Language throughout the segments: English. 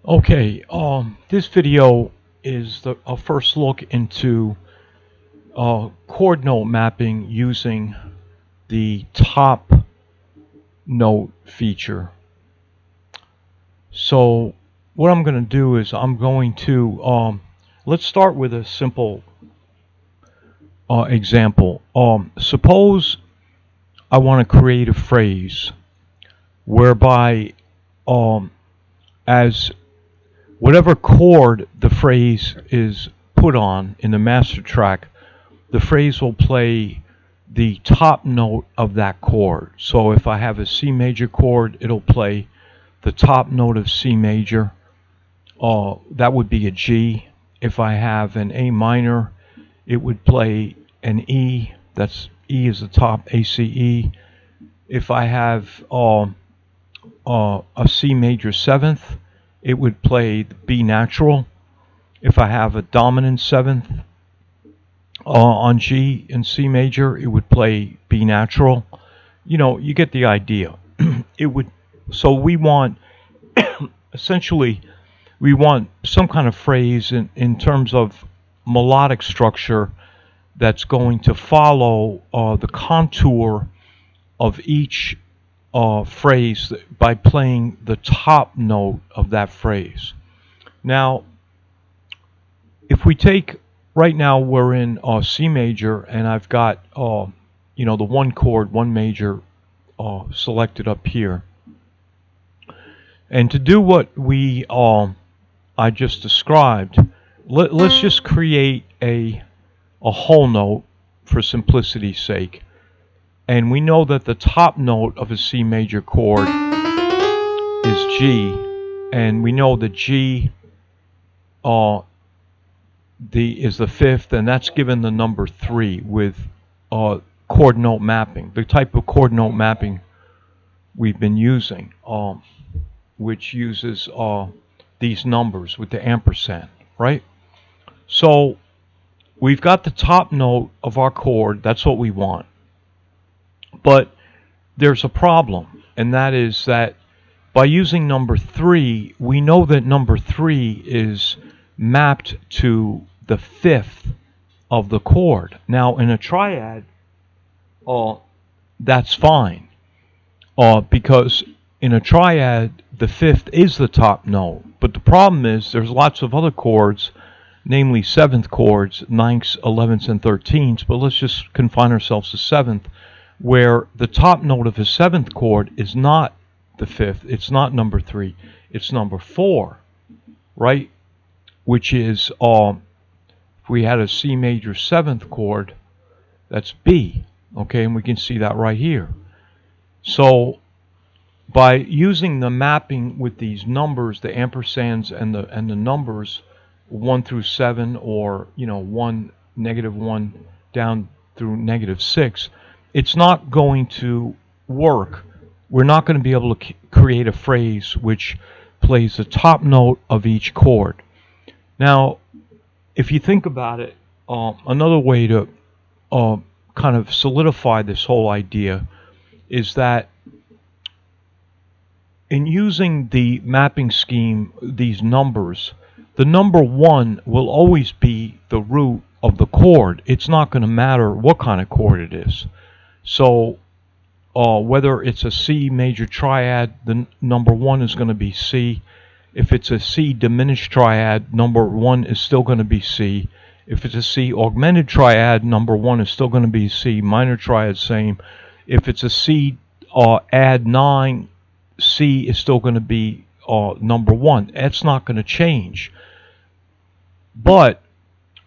Okay, this video is a first look into chord note mapping using the top note feature. So what I'm going to do is I'm going to, let's start with a simple example. Suppose I want to create a phrase whereby um, as whatever chord the phrase is put on in the master track, the phrase will play the top note of that chord. So if I have a C major chord, it'll play the top note of C major. That would be a G. If I have an A minor, it would play an E. That's E is the top, ACE. If I have a C major seventh, it would play the B natural. If I have a dominant seventh on G and C major, it would play B natural. You know, you get the idea. It would. So we want essentially we want some kind of phrase in terms of melodic structure that's going to follow the contour of each phrase by playing the top note of that phrase. Now, if we take right now we're in C major, and I've got the one chord, one major selected up here, and to do what we I just described, let's just create a whole note for simplicity's sake. And we know that the top note of a C major chord is G, and we know that G is the fifth, and that's given the number 3 with chord note mapping, the type of chord note mapping we've been using, which uses these numbers with the ampersand, right? So we've got the top note of our chord, that's what we want. But there's a problem, and that is that by using number 3, we know that number 3 is mapped to the fifth of the chord. Now, in a triad, that's fine, because in a triad, the fifth is the top note. But the problem is there's lots of other chords, namely seventh chords, ninths, 11ths, and 13ths, but let's just confine ourselves to seventh, where the top note of a seventh chord is not the fifth, it's not number 3, it's number 4, right? Which is, if we had a C major seventh chord, that's B, okay, and we can see that right here. So by using the mapping with these numbers, the ampersands and the numbers 1 through 7, or 1, -1 down through -6, it's not going to work. We're not going to be able to create a phrase which plays the top note of each chord. Now, if you think about it, another way to kind of solidify this whole idea is that in using the mapping scheme, these numbers, the number 1 will always be the root of the chord. It's not going to matter what kind of chord it is. So whether it's a C major triad, the number 1 is going to be C. If it's a C diminished triad, number 1 is still going to be C. If it's a C augmented triad, number 1 is still going to be C. Minor triad, same. If it's a C add 9, C is still going to be number 1. That's not going to change. But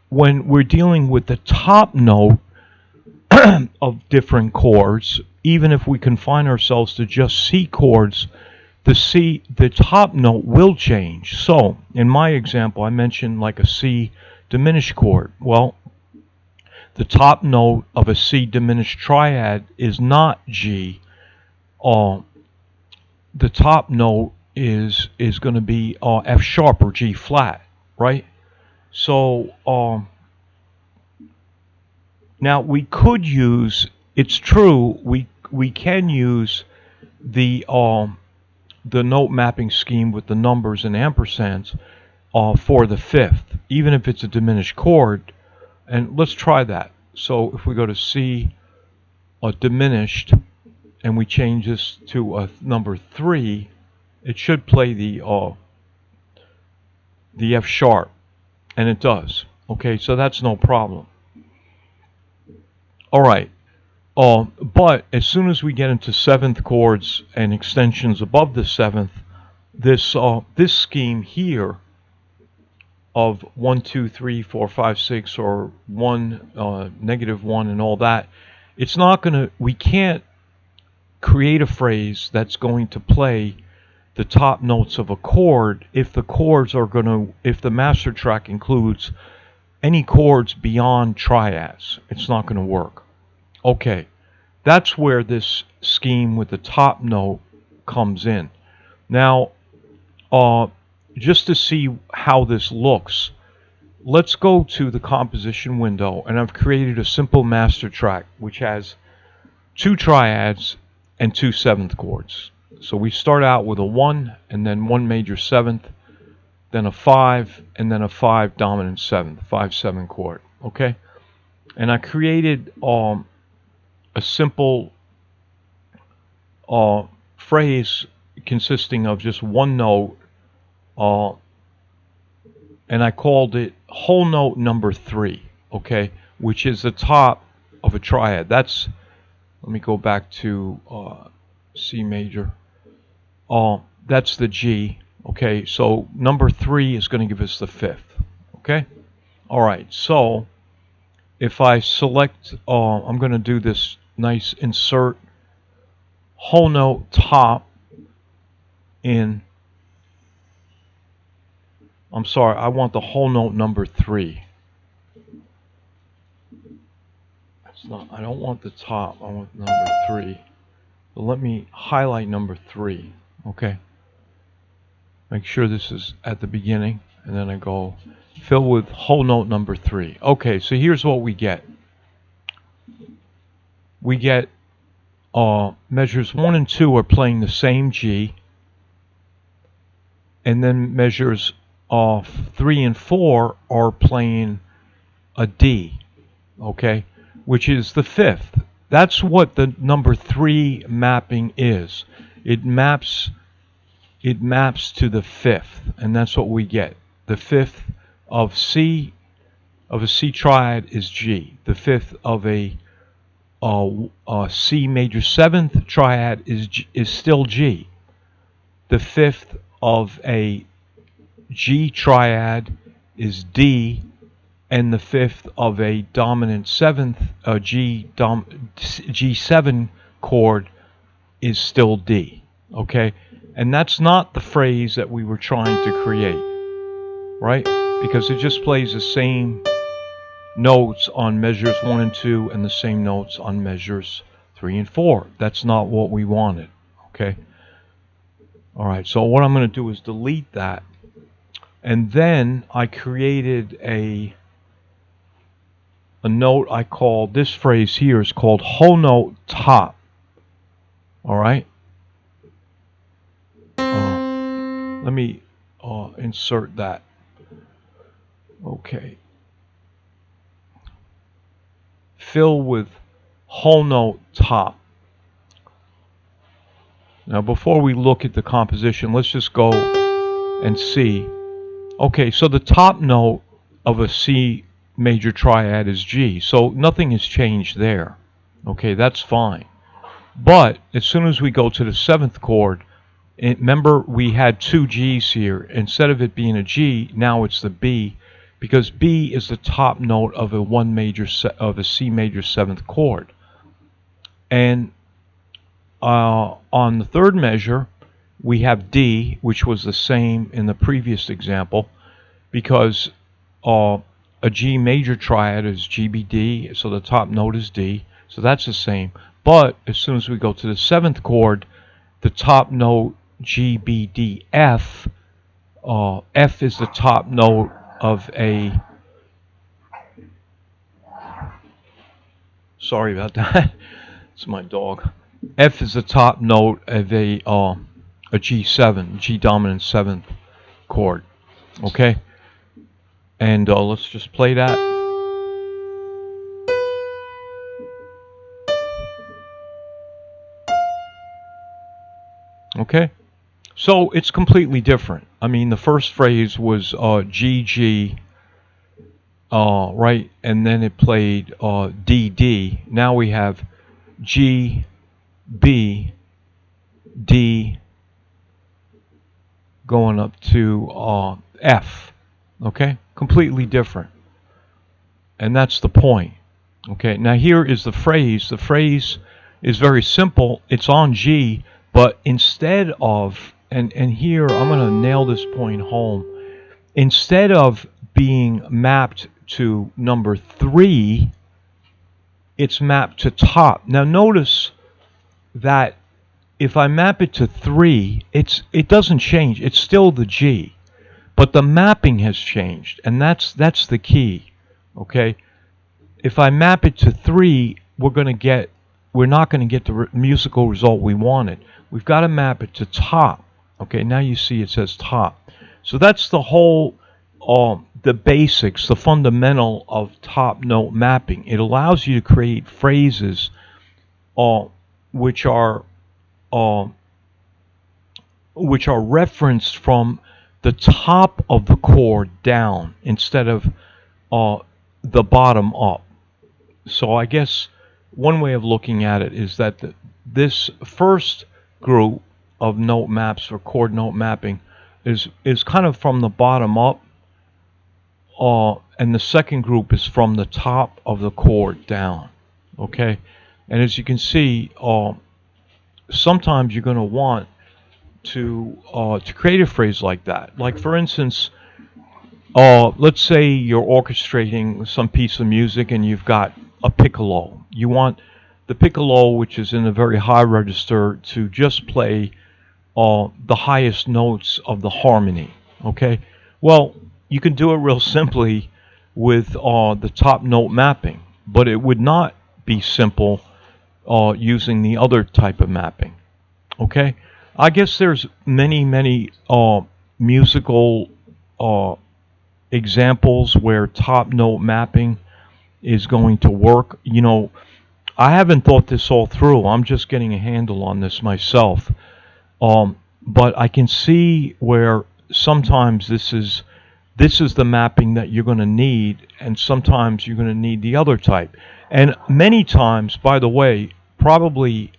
when we're dealing with the top note of different chords, even if we confine ourselves to just C chords, the top note will change. So in my example, I mentioned like a C diminished chord. Well, the top note of a C diminished triad is not G. The top note is going to be F sharp or G flat, right? So now we could use, it's true, we can use the the note mapping scheme with the numbers and ampersands for the fifth, even if it's a diminished chord. And let's try that. So if we go to C, diminished, and we change this to a number 3, it should play the F sharp, and it does. Okay, so that's no problem. All right. But as soon as we get into seventh chords and extensions above the seventh, this scheme here of 1, 2, 3, 4, 5, 6, or 1, -1, and all that, it's not gonna. We can't create a phrase that's going to play the top notes of a chord if the chords are gonna. If the master track includes any chords beyond triads, it's not going to work. Okay, that's where this scheme with the top note comes in. Now, just to see how this looks, let's go to the composition window, and I've created a simple master track which has 2 triads and 2 seventh chords. So we start out with a 1 and then 1 major seventh, then a 5, and then a 5 dominant seventh, 5/7 chord. Okay, and I created a simple phrase consisting of just one note, and I called it whole note number 3. Okay, which is the top of a triad. That's, let me go back to C major. That's the G. Okay, so number 3 is going to give us the 5th. Okay, all right. So if I select, I'm going to do this nice insert whole note top in. I'm sorry, I want the whole note number 3. That's not. I don't want the top. I want number 3. So let me highlight number 3. Okay. Make sure this is at the beginning, and then I go fill with whole note number 3. Okay, so here's what we get. We get measures 1 and 2 are playing the same G, and then measures 3 and 4 are playing a D, okay, which is the 5th. That's what the number 3 mapping is. It maps to the 5th, and that's what we get. The 5th of a C triad is G. The 5th of a C major 7th triad is still G. The 5th of a G triad is D, and the 5th of a dominant 7th G7 chord is still D. Okay, and that's not the phrase that we were trying to create, right? Because it just plays the same notes on measures 1 and 2 and the same notes on measures 3 and 4. That's not what we wanted. Okay, all right, so what I'm going to do is delete that, and then I created a note. I call this phrase here is called whole note top. All right, let me insert that. Okay, fill with whole note top. Now before we look at the composition, let's just go and see. Okay, so the top note of a C major triad is G, so nothing has changed there. Okay, that's fine. But as soon as we go to the 7th chord, remember we had 2 G's here. Instead of it being a G, now it's the B, because B is the top note of a C major 7th chord. And on the 3rd measure, we have D, which was the same in the previous example, because a G major triad is GBD, so the top note is D, so that's the same. But as soon as we go to the 7th chord, the top note GBDF, F is the top note of a, sorry about that, it's my dog. F is the top note of a a G7, G dominant 7th chord. Okay? And let's just play that. Okay? So it's completely different. I mean, the first phrase was G, G, right? And then it played D, D. Now we have G, B, D, going up to F. Okay? Completely different. And that's the point. Okay? Now here is the phrase. The phrase is very simple. It's on G, but instead of, and here I'm going to nail this point home. Instead of being mapped to number 3, it's mapped to top. Now notice that if I map it to 3, it doesn't change. It's still the G, but the mapping has changed, and that's the key. Okay, if I map it to 3, we're not going to get the musical result we wanted. We've got to map it to top. Okay, now you see it says top. So that's the whole, the basics, the fundamental of top note mapping. It allows you to create phrases which are referenced from the top of the chord down instead of the bottom up. So I guess one way of looking at it is that this first group of note maps or chord note mapping is kind of from the bottom up, and the second group is from the top of the chord down. Okay, and as you can see, sometimes you're going to want to create a phrase like that. Like for instance, let's say you're orchestrating some piece of music and you've got a piccolo. You want the piccolo, which is in a very high register, to just play the highest notes of the harmony. Okay, well, you can do it real simply with the top note mapping, but it would not be simple using the other type of mapping. Okay, I guess there's many musical examples where top note mapping is going to work. You know, I haven't thought this all through. I'm just getting a handle on this myself. But I can see where sometimes this is the mapping that you're going to need, and sometimes you're going to need the other type. And many times, by the way, probably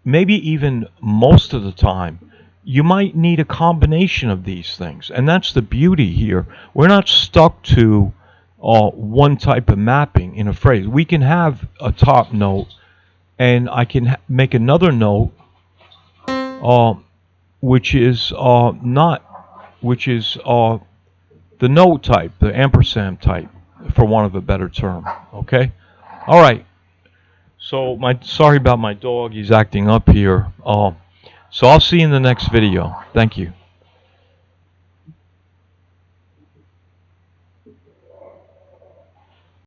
maybe even most of the time, you might need a combination of these things. And that's the beauty here. We're not stuck to one type of mapping in a phrase. We can have a top note, and I can make another note which is the note type, the ampersand type, for want of a better term. Okay? All right. So sorry about my dog. He's acting up here. So I'll see you in the next video. Thank you.